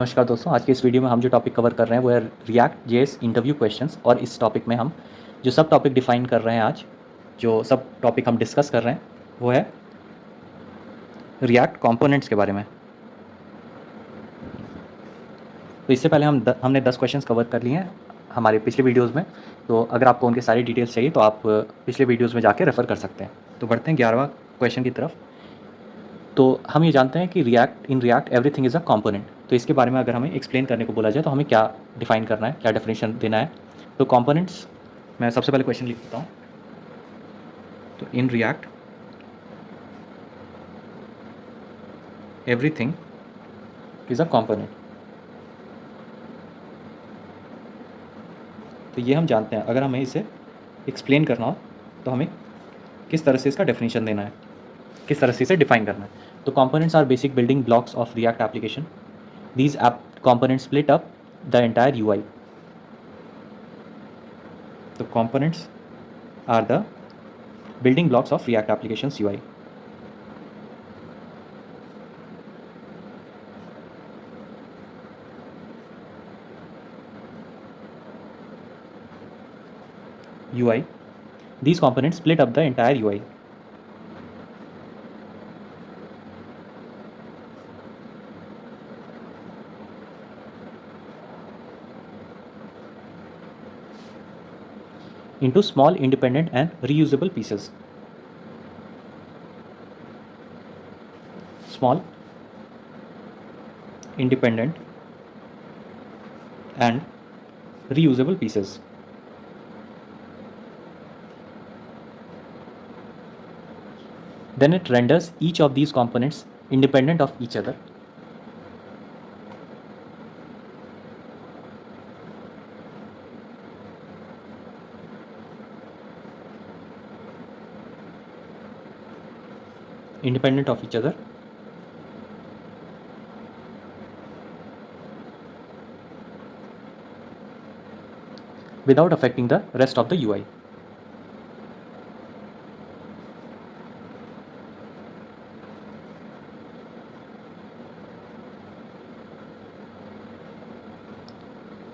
नमस्कार दोस्तों, आज के इस वीडियो में हम जो टॉपिक कवर कर रहे हैं वो है रिएक्ट जेएस इंटरव्यू क्वेश्चंस। और इस टॉपिक में हम जो सब टॉपिक डिफाइन कर रहे हैं, आज जो सब टॉपिक हम डिस्कस कर रहे हैं वो है रिएक्ट कंपोनेंट्स के बारे में। तो इससे पहले हमने 10 क्वेश्चंस कवर कर लिए हैं हमारे पिछले वीडियोज़ में। तो अगर आपको उनके सारी डिटेल्स चाहिए तो आप पिछले वीडियोज़ में जाके रेफ़र कर सकते हैं। तो बढ़ते हैं 11वां क्वेश्चन की तरफ। तो हम ये जानते हैं कि in React everything is a component. तो इसके बारे में अगर हमें एक्सप्लेन करने को बोला जाए तो हमें क्या डिफाइन करना है, क्या डेफिनेशन देना है। तो कंपोनेंट्स, मैं सबसे पहले क्वेश्चन लिख देता हूँ। तो in React everything is a component. तो ये हम जानते हैं। अगर हमें इसे एक्सप्लेन करना हो तो हमें किस तरह से इसका डेफिनेशन देना है, किस तरह से इसे डिफाइन करना है। तो components are basic building blocks of React application. These app components split up the entire UI. The components are the building blocks of React applications UI. UI. These components split up the entire UI. Into small, independent and reusable pieces. Small, independent and reusable pieces. Then it renders each of these components independent of each other. Independent of each other. Without affecting the rest of the UI.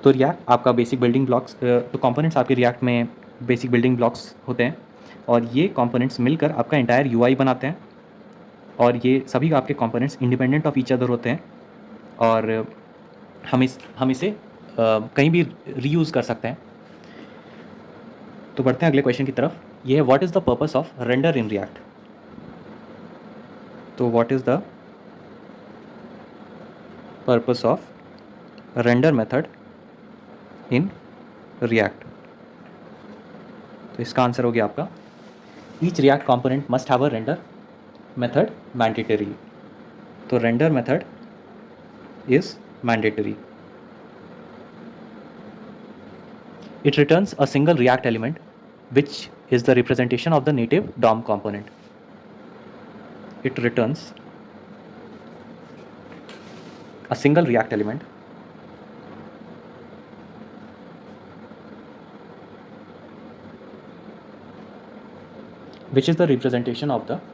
तो react आपका basic building blocks, तो components आपके react में basic building blocks होते हैं और ये components मिलकर आपका एंटायर यूआई बनाते हैं। और ये सभी आपके components independent of each other होते हैं और हम इसे कहीं भी रीयूज़ कर सकते हैं। तो बढ़ते हैं अगले क्वेश्चन की तरफ। ये है what is the purpose of render in React. तो what is the purpose of render method in React. तो इसका आंसर हो गया आपका each React component must have a render method mandatory. तो render method is mandatory. It returns a single React element, which is the representation of the native DOM component. It returns a single React element, which is the representation of the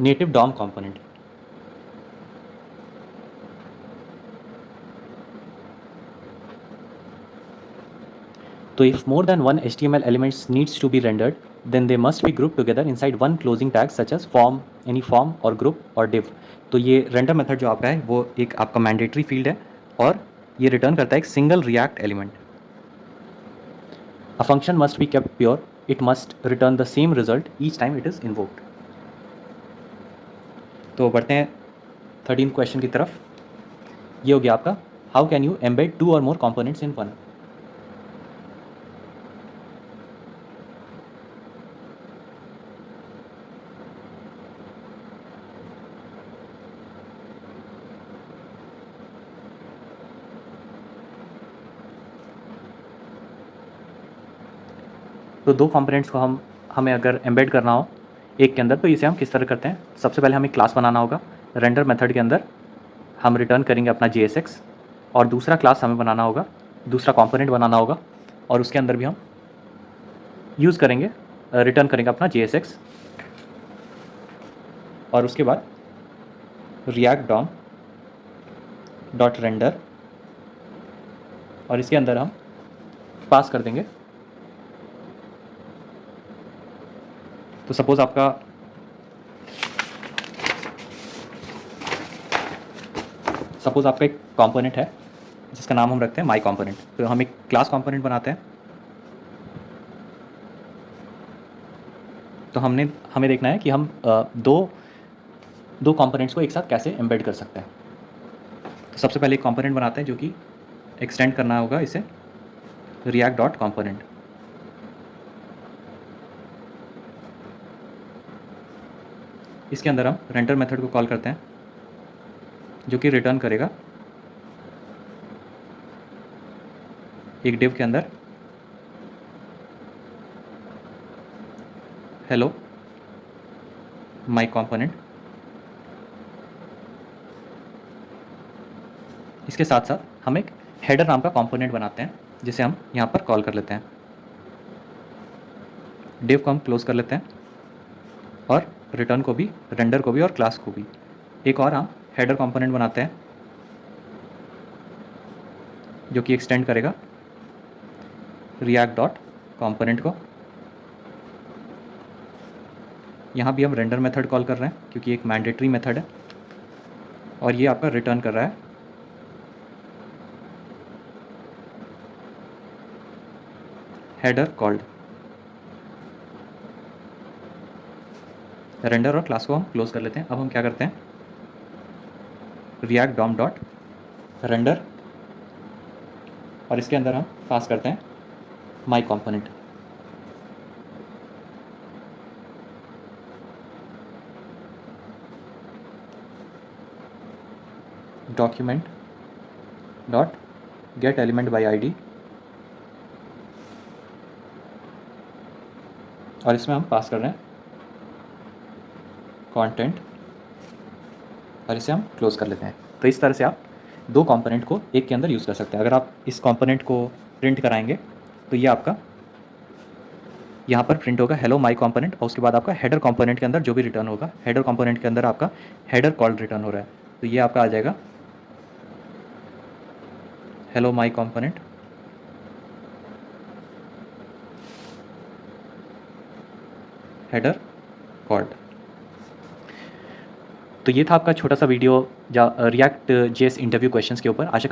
native DOM component. So if more than one HTML elements needs to be rendered, then they must be grouped together inside one closing tag such as form, any form or group or div. तो ये render method जो आपका है वो एक आपका mandatory field है और ये रिटर्न करता है एक single react element. A function must be kept pure. It must return the same result each time it is invoked. तो बढ़ते हैं 13th क्वेश्चन की तरफ। ये हो गया आपका हाउ कैन यू एम्बेड 2 और मोर कंपोनेंट्स इन वन। तो दो कंपोनेंट्स को हमें अगर एम्बेड करना हो एक के अंदर, तो इसे हम किस तरह करते हैं। सबसे पहले हमें क्लास बनाना होगा। रेंडर मेथड के अंदर हम रिटर्न करेंगे अपना JSX और दूसरा क्लास हमें बनाना होगा, दूसरा कंपोनेंट बनाना होगा और उसके अंदर भी हम यूज़ करेंगे, रिटर्न करेंगे अपना JSX। और उसके बाद रिएक्ट डॉम डॉट रेंडर, और इसके अंदर हम पास कर देंगे। तो सपोज़ आपका एक कंपोनेंट है जिसका नाम हम रखते हैं माई कंपोनेंट। तो हम एक क्लास कंपोनेंट बनाते हैं। तो हमें देखना है कि हम दो कंपोनेंट्स को एक साथ कैसे एम्बेड कर सकते हैं। तो सबसे पहले एक कंपोनेंट बनाते हैं जो कि एक्सटेंड करना होगा इसे रिएक्ट डॉट कंपोनेंट। इसके अंदर हम रेंडर मेथड को कॉल करते हैं जो कि रिटर्न करेगा एक डिव के अंदर हेलो माई कंपोनेंट। इसके साथ साथ हम एक हेडर नाम का कंपोनेंट बनाते हैं जिसे हम यहाँ पर कॉल कर लेते हैं। डिव को हम क्लोज कर लेते हैं और रिटर्न को भी, रेंडर को भी और क्लास को भी। एक और हम हेडर कंपोनेंट बनाते हैं जो कि एक्सटेंड करेगा रिएक्ट डॉट कंपोनेंट को। यहाँ भी हम रेंडर मेथड कॉल कर रहे हैं क्योंकि एक मैंडेटरी मेथड है, और ये आपका रिटर्न कर रहा है हेडर कॉल्ड। रेंडर और क्लास को हम क्लोज कर लेते हैं। अब हम क्या करते हैं, रिएक्ट डॉम डॉट रेंडर, और इसके अंदर हम पास करते हैं my component. Document dot get element by ID, और इसमें हम पास कर रहे हैं कंटेंट, और इसे हम क्लोज कर लेते हैं। तो इस तरह से आप दो कंपोनेंट को एक के अंदर यूज़ कर सकते हैं। अगर आप इस कंपोनेंट को प्रिंट कराएंगे तो ये आपका यहाँ पर प्रिंट होगा हेलो माई कंपोनेंट, और उसके बाद आपका हेडर कंपोनेंट के अंदर जो भी रिटर्न होगा, हेडर कंपोनेंट के अंदर आपका हेडर कॉल्ड रिटर्न हो रहा है, तो ये आपका आ जाएगा हेलो माई कंपोनेंट हेडर कॉल्ड। तो ये था आपका छोटा सा video react JS interview questions के ऊपर। आशा